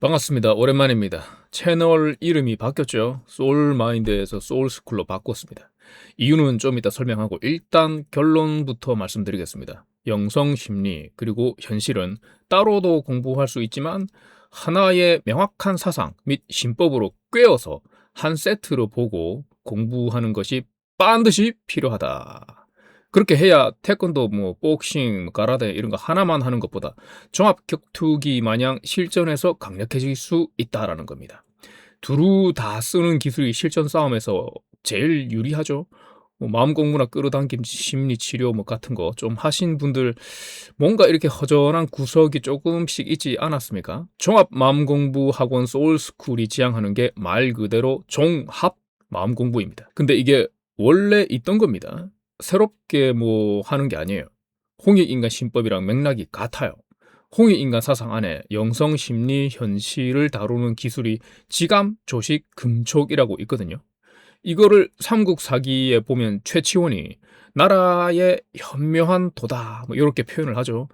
반갑습니다. 오랜만입니다. 채널 이름이 바뀌었죠. 소울마인드에서 소울스쿨로 바꿨습니다. 이유는 좀 이따 설명하고 일단 결론부터 말씀드리겠습니다. 영성 심리 그리고 현실은 따로도 공부할 수 있지만 하나의 명확한 사상 및 신법으로 꿰어서 한 세트로 보고 공부하는 것이 반드시 필요하다. 그렇게 해야 태권도, 복싱, 가라데 이런 거 하나만 하는 것보다 종합 격투기 마냥 실전에서 강력해질 수 있다라는 겁니다. 두루 다 쓰는 기술이 실전 싸움에서 제일 유리하죠. 마음 공부나 끌어당김 심리 치료 같은 거 좀 하신 분들 뭔가 이렇게 허전한 구석이 조금씩 있지 않았습니까? 종합 마음 공부 학원 소울스쿨이 지향하는 게 말 그대로 종합 마음 공부입니다. 근데 이게 원래 있던 겁니다. 새롭게 하는 게 아니에요. 홍익인간 신법이랑 맥락이 같아요. 홍익인간 사상 안에 영성, 심리, 현실을 다루는 기술이 지감, 조식, 금촉이라고 있거든요. 이거를 삼국사기에 보면 최치원이 나라의 현묘한 도다 이렇게 표현을 하죠.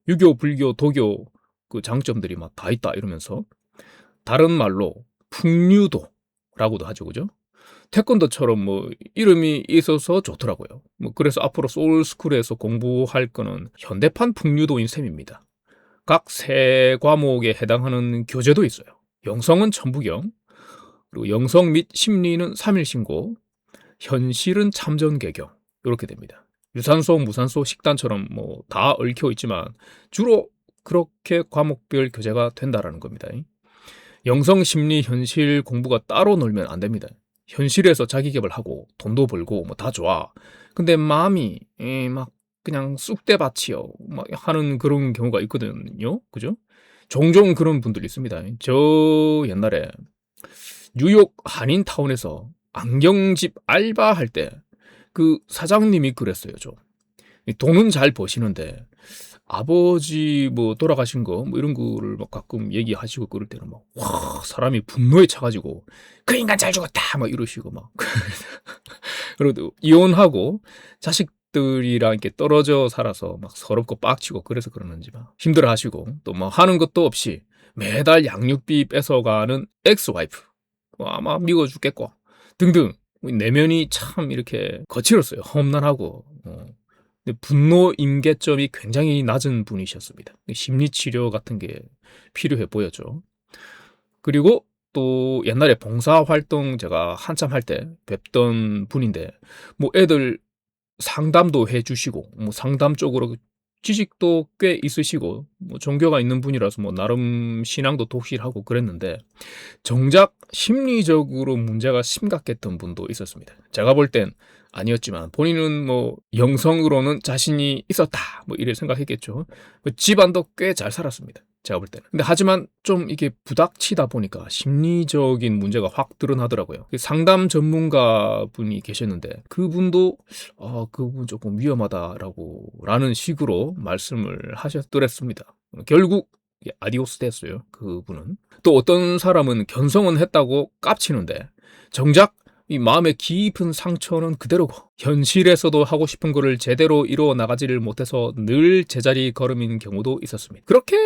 유교, 불교, 도교 그 장점들이 막 다 있다 이러면서 다른 말로 풍류도라고도 하죠, 그죠? 태권도처럼 이름이 있어서 좋더라고요. 그래서 앞으로 소울스쿨에서 공부할 거는 현대판 풍류도인 셈입니다. 각 세 과목에 해당하는 교재도 있어요. 영성은 천부경, 그리고 영성 및 심리는 삼일신고, 현실은 참전개경 이렇게 됩니다. 유산소, 무산소, 식단처럼 다 얽혀 있지만 주로 그렇게 과목별 교재가 된다라는 겁니다. 영성, 심리, 현실 공부가 따로 놀면 안 됩니다. 현실에서 자기 개발하고 돈도 벌고 다 좋아. 근데 마음이 막 그냥 쑥대밭이요 막 하는 그런 경우가 있거든요. 그죠? 종종 그런 분들이 있습니다. 저 옛날에 뉴욕 한인타운에서 안경집 알바할 때 그 사장님이 그랬어요. 좀 돈은 잘 버시는데 아버지 돌아가신 거 이런 거를 막 가끔 얘기하시고 그럴 때는 막 와 사람이 분노에 차가지고 "그 인간 잘 죽었다." 막 이러시고 막 그리고 이혼하고 자식들이랑 이렇게 떨어져 살아서 막 서럽고 빡치고 그래서 그러는지 막 힘들어하시고 또 하는 것도 없이 매달 양육비 뺏어가는 엑스 와이프 아마 미워 죽겠고 등등 내면이 참 이렇게 거칠었어요. 험난하고. 근데 분노 임계점이 굉장히 낮은 분이셨습니다. 심리 치료 같은 게 필요해 보였죠. 그리고 또 옛날에 봉사활동 제가 한참 할 때 뵙던 분인데 애들 상담도 해 주시고 상담 쪽으로 지식도 꽤 있으시고 종교가 있는 분이라서 나름 신앙도 독실하고 그랬는데 정작 심리적으로 문제가 심각했던 분도 있었습니다. 제가 볼 땐 아니었지만 본인은 영성으로는 자신이 있었다 이래 생각했겠죠. 집안도 꽤 잘 살았습니다. 제가 볼 때는. 근데 하지만 좀 이게 부닥치다 보니까 심리적인 문제가 확 드러나더라고요. 상담 전문가 분이 계셨는데 그분도 그분 조금 위험하다라는 식으로 말씀을 하셨더랬습니다. 결국 아디오스 됐어요. 그분은. 또 어떤 사람은 견성은 했다고 깝치는데 정작 이 마음의 깊은 상처는 그대로고 현실에서도 하고 싶은 거를 제대로 이루어 나가지를 못해서 늘 제자리 걸음인 경우도 있었습니다. 그렇게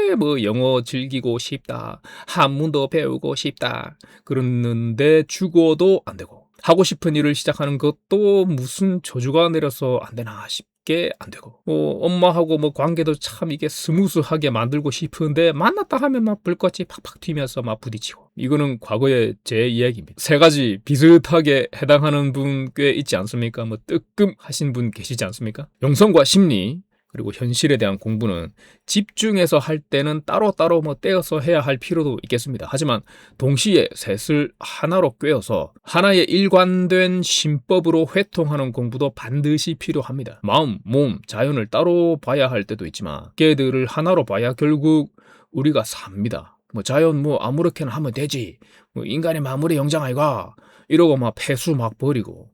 영어 즐기고 싶다, 한문도 배우고 싶다 그러는데 죽어도 안 되고 하고 싶은 일을 시작하는 것도 무슨 저주가 내려서 안 되나 싶게 안 되고 엄마하고 관계도 참 이게 스무스하게 만들고 싶은데 만났다 하면 막 불꽃이 팍팍 튀면서 막 부딪히고 이거는 과거의 제 이야기입니다. 세 가지 비슷하게 해당하는 분 꽤 있지 않습니까? 뜨끔하신 분 계시지 않습니까? 영성과 심리 그리고 현실에 대한 공부는 집중해서 할 때는 따로따로 떼어서 해야 할 필요도 있겠습니다. 하지만 동시에 셋을 하나로 꿰어서 하나의 일관된 신법으로 회통하는 공부도 반드시 필요합니다. 마음, 몸, 자연을 따로 봐야 할 때도 있지만 걔들을 하나로 봐야 결국 우리가 삽니다. 자연 아무렇게나 하면 되지. 인간의 마물의 영장 아이가 이러고 폐수 막 버리고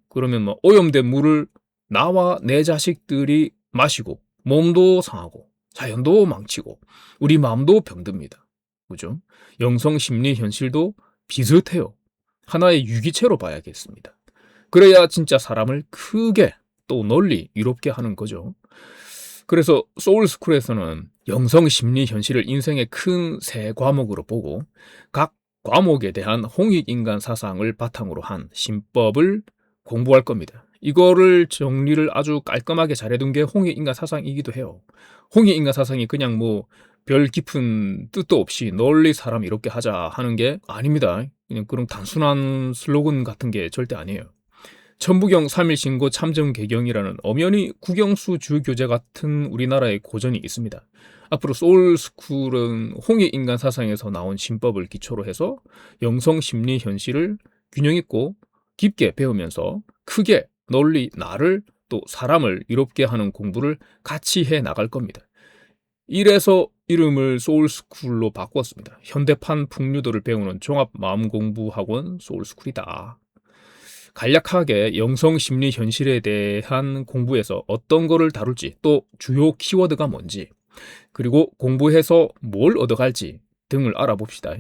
그러면 오염된 물을 나와 내 자식들이 마시고 몸도 상하고 자연도 망치고 우리 마음도 병듭니다. 그죠? 영성, 심리, 현실도 비슷해요. 하나의 유기체로 봐야겠습니다. 그래야 진짜 사람을 크게 또 널리 이롭게 하는 거죠. 그래서 소울스쿨에서는 영성 심리 현실을 인생의 큰 세 과목으로 보고 각 과목에 대한 홍익인간 사상을 바탕으로 한 신법을 공부할 겁니다. 이거를 정리를 아주 깔끔하게 잘해둔 게 홍익인간 사상이기도 해요. 홍익인간 사상이 그냥 뭐 별 깊은 뜻도 없이 널리 사람 이롭게 하자 하는 게 아닙니다. 그냥 그런 단순한 슬로건 같은 게 절대 아니에요. 천부경 3일 신고 참정개경이라는 엄연히 국영수 주교제 같은 우리나라의 고전이 있습니다. 앞으로 소울스쿨은 홍익인간 사상에서 나온 신법을 기초로 해서 영성 심리 현실을 균형 있고 깊게 배우면서 크게 널리 나를 또 사람을 이롭게 하는 공부를 같이 해 나갈 겁니다. 이래서 이름을 소울스쿨로 바꿨습니다. 현대판 풍류도를 배우는 종합 마음공부학원 소울스쿨이다. 간략하게 영성 심리 현실에 대한 공부에서 어떤 거를 다룰지, 또 주요 키워드가 뭔지, 그리고 공부해서 뭘 얻어갈지 등을 알아봅시다.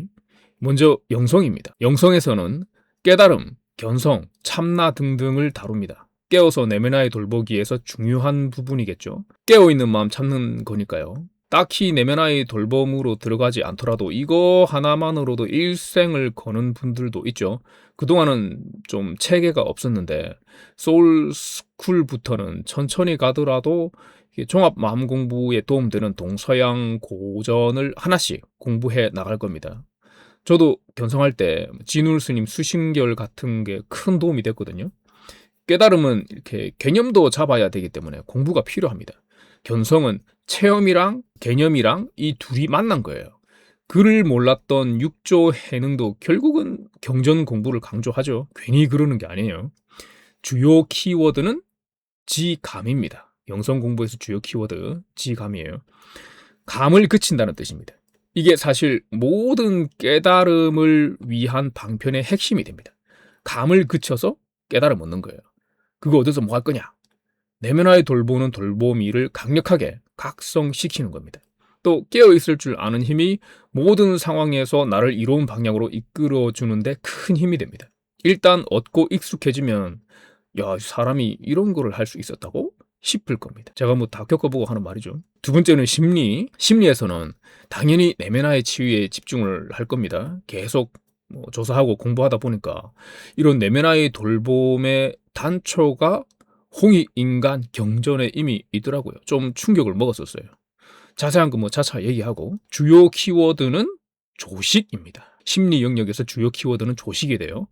먼저 영성입니다. 영성에서는 깨달음, 견성, 참나 등등을 다룹니다. 깨어서 내면화에 돌보기에서 중요한 부분이겠죠. 깨어있는 마음 찾는 거니까요. 딱히 내면화의 돌봄으로 들어가지 않더라도 이거 하나만으로도 일생을 거는 분들도 있죠. 그동안은 좀 체계가 없었는데 소울스쿨부터는 천천히 가더라도 종합 마음 공부에 도움되는 동서양 고전을 하나씩 공부해 나갈 겁니다. 저도 견성할 때 진울 스님 수신결 같은 게 큰 도움이 됐거든요. 깨달음은 이렇게 개념도 잡아야 되기 때문에 공부가 필요합니다. 견성은 체험이랑 개념이랑 이 둘이 만난 거예요. 글을 몰랐던 육조 해능도 결국은 경전 공부를 강조하죠. 괜히 그러는 게 아니에요. 주요 키워드는 지감입니다. 영성 공부에서 주요 키워드 지감이에요. 감을 그친다는 뜻입니다. 이게 사실 모든 깨달음을 위한 방편의 핵심이 됩니다. 감을 그쳐서 깨달음 얻는 거예요. 그거 얻어서 뭐 할 거냐? 내면화에 돌보는 돌보미를 강력하게 각성시키는 겁니다. 또 깨어있을 줄 아는 힘이 모든 상황에서 나를 이로운 방향으로 이끌어주는데 큰 힘이 됩니다. 일단 얻고 익숙해지면 야, 사람이 이런 거를 할 수 있었다고? 싶을 겁니다. 제가 뭐 다 겪어보고 하는 말이죠. 두 번째는 심리. 심리에서는 당연히 내면화의 치유에 집중을 할 겁니다. 계속 뭐 조사하고 공부하다 보니까 이런 내면화의 돌봄의 단초가 홍익인간 경전에 이미 있더라고요. 좀 충격을 먹었었어요. 자세한 거 뭐 차차 얘기하고, 주요 키워드는 조식입니다. 심리 영역에서 주요 키워드는 조식이 돼요.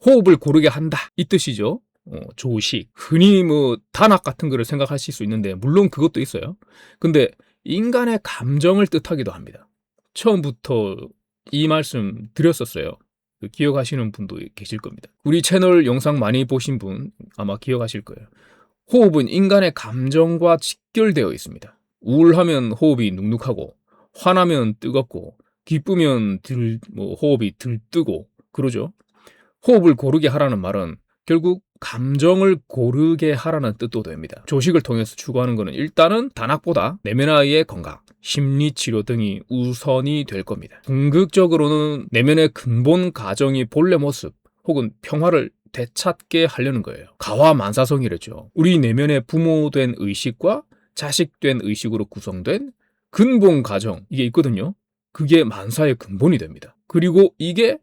호흡을 고르게 한다 이 뜻이죠. 조식. 흔히 뭐 단학 같은 거를 생각하실 수 있는데 물론 그것도 있어요. 근데 인간의 감정을 뜻하기도 합니다. 처음부터 이 말씀 드렸었어요. 기억하시는 분도 계실 겁니다. 우리 채널 영상 많이 보신 분 아마 기억하실 거예요. 호흡은 인간의 감정과 직결되어 있습니다. 우울하면 호흡이 눅눅하고, 화나면 뜨겁고, 기쁘면 호흡이 들뜨고 그러죠. 호흡을 고르게 하라는 말은 결국 감정을 고르게 하라는 뜻도 됩니다. 조식을 통해서 추구하는 것은 일단은 단학보다 내면화의 건강, 심리치료 등이 우선이 될 겁니다. 궁극적으로는 내면의 근본 가정이 본래 모습 혹은 평화를 되찾게 하려는 거예요. 가화만사성이랬죠. 우리 내면의 부모된 의식과 자식된 의식으로 구성된 근본 가정, 이게 있거든요. 그게 만사의 근본이 됩니다. 그리고 이게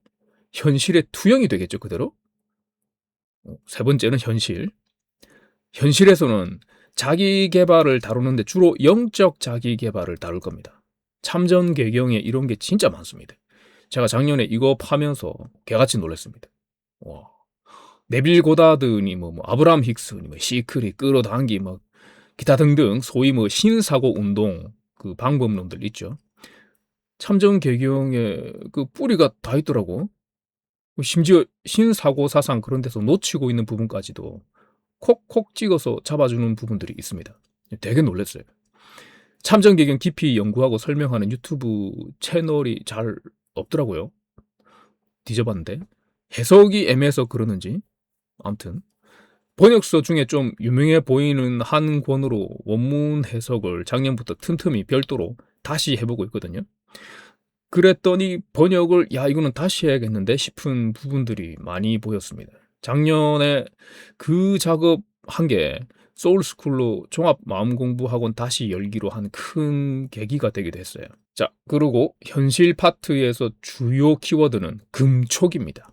현실의 투영이 되겠죠, 그대로. 세 번째는 현실. 현실에서는 자기 개발을 다루는데 주로 영적 자기 개발을 다룰 겁니다. 참전개경에 이런 게 진짜 많습니다. 제가 작년에 이거 파면서 개같이 놀랐습니다. 와. 네빌 고다드니 아브라함 힉스니 시크릿 끌어당기 기타 등등 소위 신사고 운동 그 방법론들 있죠. 참전개경에 그 뿌리가 다 있더라고. 심지어 신사고 사상 그런 데서 놓치고 있는 부분까지도 콕콕 찍어서 잡아주는 부분들이 있습니다. 되게 놀랐어요. 참전개경 깊이 연구하고 설명하는 유튜브 채널이 잘 없더라고요. 뒤져봤는데 해석이 애매해서 그러는지 아무튼 번역서 중에 좀 유명해 보이는 한 권으로 원문 해석을 작년부터 틈틈이 별도로 다시 해보고 있거든요. 그랬더니 번역을 이거는 다시 해야겠는데 싶은 부분들이 많이 보였습니다. 작년에 그 작업한 게 소울스쿨로 종합 마음공부학원 다시 열기로 한 큰 계기가 되기도 했어요. 자, 그리고 현실 파트에서 주요 키워드는 금촉입니다.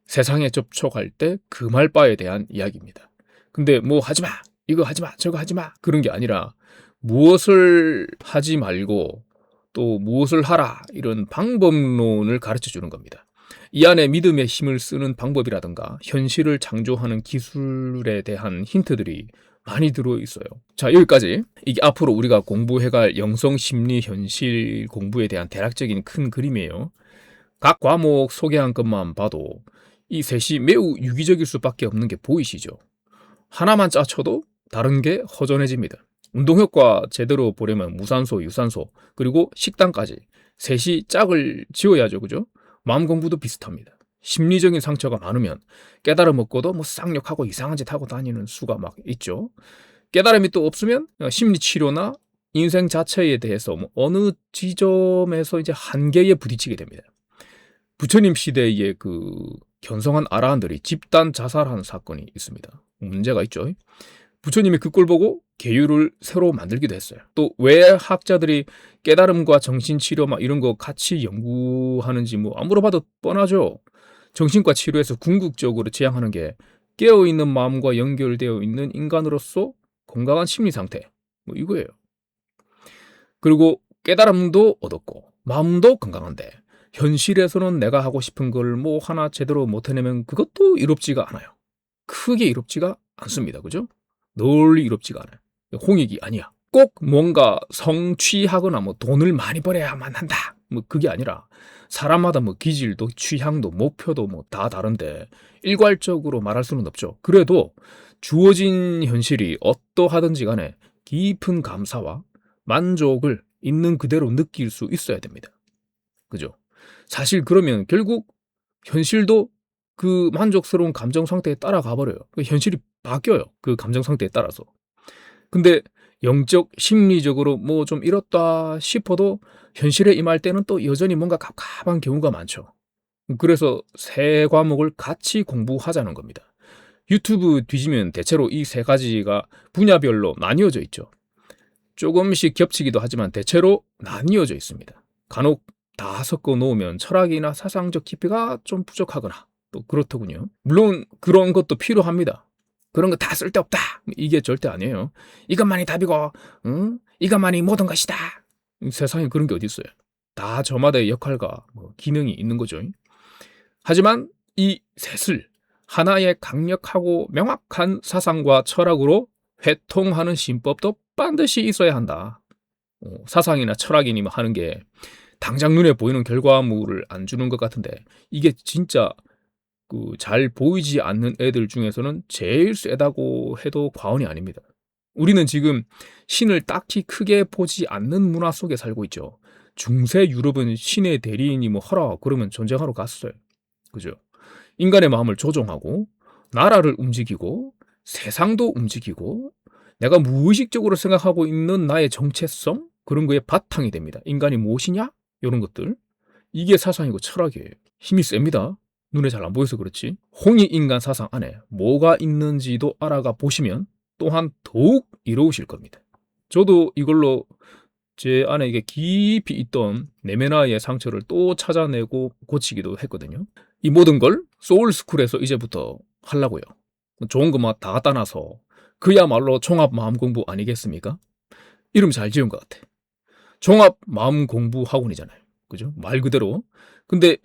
세상에 접촉할 때 금할 바에 대한 이야기입니다. 근데 뭐 하지마, 이거 하지마, 저거 하지마 그런 게 아니라 무엇을 하지 말고 또 무엇을 하라 이런 방법론을 가르쳐 주는 겁니다. 이 안에 믿음의 힘을 쓰는 방법이라든가 현실을 창조하는 기술에 대한 힌트들이 많이 들어있어요. 자, 여기까지. 이게 앞으로 우리가 공부해갈 영성, 심리, 현실 공부에 대한 대략적인 큰 그림이에요. 각 과목 소개한 것만 봐도 이 셋이 매우 유기적일 수밖에 없는 게 보이시죠? 하나만 짜쳐도 다른 게 허전해집니다. 운동효과 제대로 보려면 무산소, 유산소, 그리고 식단까지 셋이 짝을 지어야죠. 그죠? 마음 공부도 비슷합니다. 심리적인 상처가 많으면 깨달음 없고도 뭐 쌍욕하고 이상한 짓 하고 다니는 수가 막 있죠. 깨달음이 또 없으면 심리치료나 인생 자체에 대해서 뭐 어느 지점에서 이제 한계에 부딪히게 됩니다. 부처님 시대에 그 견성한 아라한들이 집단 자살하는 사건이 있습니다. 문제가 있죠. 부처님이 그 꼴 보고 계율을 새로 만들기도 했어요. 또 왜 학자들이 깨달음과 정신치료 막 이런 거 같이 연구하는지 뭐 안 물어봐도 뻔하죠. 정신과 치료에서 궁극적으로 지향하는 게 깨어있는 마음과 연결되어 있는 인간으로서 건강한 심리 상태 뭐 이거예요. 그리고 깨달음도 얻었고 마음도 건강한데 현실에서는 내가 하고 싶은 걸 뭐 하나 제대로 못 해내면 그것도 이롭지가 않아요. 크게 이롭지가 않습니다. 그죠? 널리 이롭지가 않아요. 홍익이 아니야. 꼭 뭔가 성취하거나 뭐 돈을 많이 벌어야만 한다. 뭐 그게 아니라 사람마다 뭐 기질도 취향도 목표도 뭐 다 다른데 일괄적으로 말할 수는 없죠. 그래도 주어진 현실이 어떠하든지 간에 깊은 감사와 만족을 있는 그대로 느낄 수 있어야 됩니다. 그죠? 사실 그러면 결국 현실도 그 만족스러운 감정 상태에 따라가 버려요. 현실이 바뀌어요. 그 감정 상태에 따라서. 근데 영적, 심리적으로 뭐 좀 이렇다 싶어도 현실에 임할 때는 또 여전히 뭔가 갑갑한 경우가 많죠. 그래서 세 과목을 같이 공부하자는 겁니다. 유튜브 뒤지면 대체로 이 세 가지가 분야별로 나뉘어져 있죠. 조금씩 겹치기도 하지만 대체로 나뉘어져 있습니다. 간혹 다 섞어 놓으면 철학이나 사상적 깊이가 좀 부족하거나 또 그렇더군요. 물론 그런 것도 필요합니다. 그런 거 다 쓸데없다. 이게 절대 아니에요. 이것만이 답이고, 응? 이것만이 모든 것이다. 세상에 그런 게 어디 있어요. 다 저마다의 역할과 뭐 기능이 있는 거죠. 하지만 이 셋을 하나의 강력하고 명확한 사상과 철학으로 회통하는 신법도 반드시 있어야 한다. 사상이나 철학이니 뭐 하는 게 당장 눈에 보이는 결과물을 안 주는 것 같은데 이게 진짜 그 잘 보이지 않는 애들 중에서는 제일 세다고 해도 과언이 아닙니다. 우리는 지금 신을 딱히 크게 보지 않는 문화 속에 살고 있죠. 중세 유럽은 신의 대리인이 뭐 허라 그러면 전쟁하러 갔어요. 그죠? 인간의 마음을 조종하고 나라를 움직이고 세상도 움직이고 내가 무의식적으로 생각하고 있는 나의 정체성 그런 거에 바탕이 됩니다. 인간이 무엇이냐? 이런 것들. 이게 사상이고 철학이에요. 힘이 셉니다. 눈에 잘 안 보여서 그렇지. 홍익인간 사상 안에 뭐가 있는지도 알아가 보시면 또한 더욱 이로우실 겁니다. 저도 이걸로 제 안에 이게 깊이 있던 내면화의 상처를 또 찾아내고 고치기도 했거든요. 이 모든 걸 소울스쿨에서 이제부터 하려고요. 좋은 것만 다 갖다 놔서 그야말로 종합 마음 공부 아니겠습니까? 이름 잘 지은 것 같아. 종합 마음 공부 학원이잖아요. 그죠? 말 그대로. 근데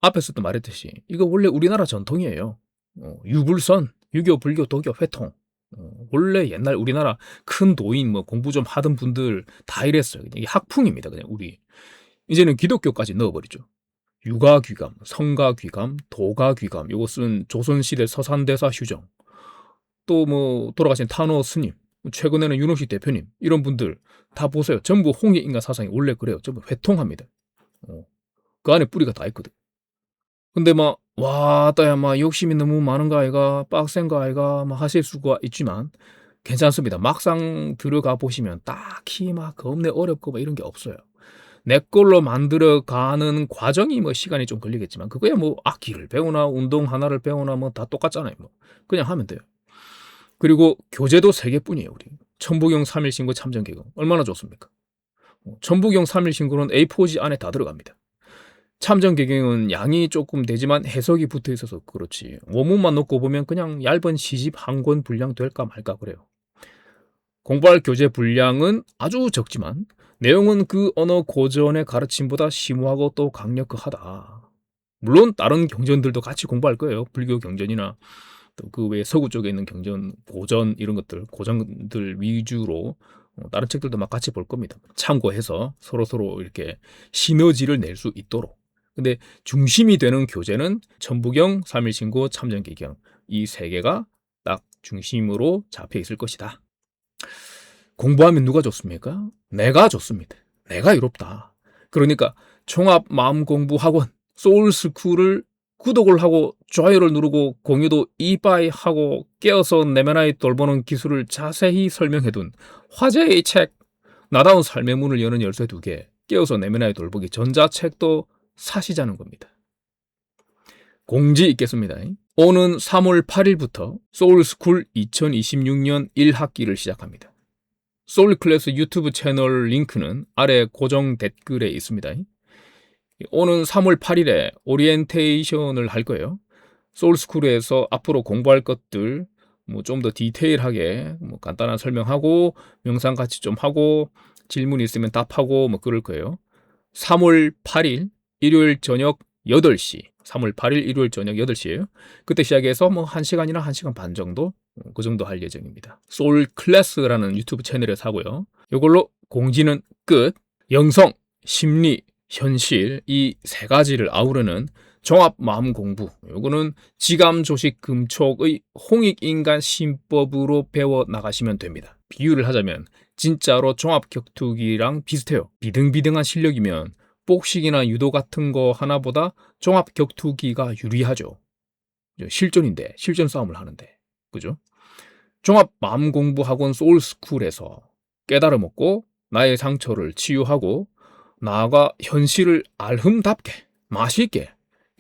앞에서도 말했듯이 이거 원래 우리나라 전통이에요. 유불선, 유교, 불교, 도교, 회통. 원래 옛날 우리나라 큰 도인 뭐 공부 좀 하던 분들 다 이랬어요. 이게 학풍입니다. 그냥 우리. 이제는 기독교까지 넣어버리죠. 유가귀감, 성가귀감, 도가귀감. 이것은 조선시대 서산대사 휴정. 또 뭐 돌아가신 탄호 스님, 최근에는 윤호식 대표님 이런 분들 다 보세요. 전부 홍익인간 사상이 원래 그래요. 전부 회통합니다. 그 안에 뿌리가 다 있거든. 근데 막 와, 따야 막 욕심이 너무 많은 거 아이가, 빡센 거 아이가 막 하실 수가 있지만 괜찮습니다. 막상 들어가 보시면 딱히 막 겁내 어렵고 막 이런 게 없어요. 내 걸로 만들어가는 과정이 뭐 시간이 좀 걸리겠지만 그거야 뭐 악기를 배우나 운동 하나를 배우나 뭐 다 똑같잖아요. 뭐 그냥 하면 돼요. 그리고 교재도 3개뿐이에요. 우리 천부경 3일 신고 참전 개경 얼마나 좋습니까? 천부경 3일 신고는 A4지 안에 다 들어갑니다. 참전 개경은 양이 조금 되지만 해석이 붙어 있어서 그렇지 원문만 놓고 보면 그냥 얇은 시집 한 권 분량 될까 말까 그래요. 공부할 교재 분량은 아주 적지만 내용은 그 어느 고전의 가르침보다 심오하고 또 강력하다. 물론 다른 경전들도 같이 공부할 거예요. 불교 경전이나 또 그 외에 서구 쪽에 있는 경전, 고전 이런 것들, 고전들 위주로 다른 책들도 막 같이 볼 겁니다. 참고해서 서로 이렇게 시너지를 낼 수 있도록. 근데 중심이 되는 교재는 천부경, 삼일신고, 참전기경 이 3개가 딱 중심으로 잡혀 있을 것이다. 공부하면 누가 좋습니까? 내가 좋습니다. 내가 이롭다. 그러니까 종합 마음공부학원 소울스쿨을 구독을 하고 좋아요를 누르고 공유도 이빠이 하고 깨어서 내면화에 돌보는 기술을 자세히 설명해둔 화제의 책 나다운 삶의 문을 여는 열쇠 2개 깨어서 내면화에 돌보기 전자책도 사시자는 겁니다. 공지 있겠습니다. 오는 3월 8일부터 소울스쿨 2026년 1학기를 시작합니다. 소울클래스 유튜브 채널 링크는 아래 고정 댓글에 있습니다. 오는 3월 8일에 오리엔테이션을 할 거예요. 소울스쿨에서 앞으로 공부할 것들 좀 더 디테일하게 간단한 설명하고 명상 같이 좀 하고 질문 있으면 답하고 그럴 거예요. 3월 8일 일요일 저녁 8시 3월 8일 일요일 저녁 8시예요. 그때 시작해서 1시간이나 1시간 반 정도 그 정도 할 예정입니다. 소울클래스라는 유튜브 채널에서 하고요. 이걸로 공지는 끝. 영성, 심리, 현실 이 3가지를 아우르는 종합 마음 공부. 요거는 지감, 조식, 금촉의 홍익인간 신법으로 배워 나가시면 됩니다. 비유를 하자면 진짜로 종합 격투기랑 비슷해요. 비등비등한 실력이면 복식이나 유도 같은 거 하나보다 종합 격투기가 유리하죠. 실전인데, 실전 싸움을 하는데. 그죠? 종합 마음 공부 학원 소울스쿨에서 깨달음 얻고 나의 상처를 치유하고 나아가 현실을 알흠답게 맛있게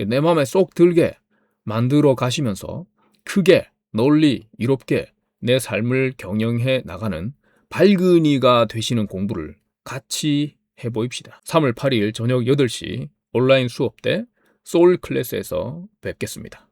내 마음에 쏙 들게 만들어 가시면서 크게 널리 이롭게 내 삶을 경영해 나가는 발근이가 되시는 공부를 같이 해보입시다. 3월 8일 저녁 8시 온라인 수업 때 소울클래스에서 뵙겠습니다.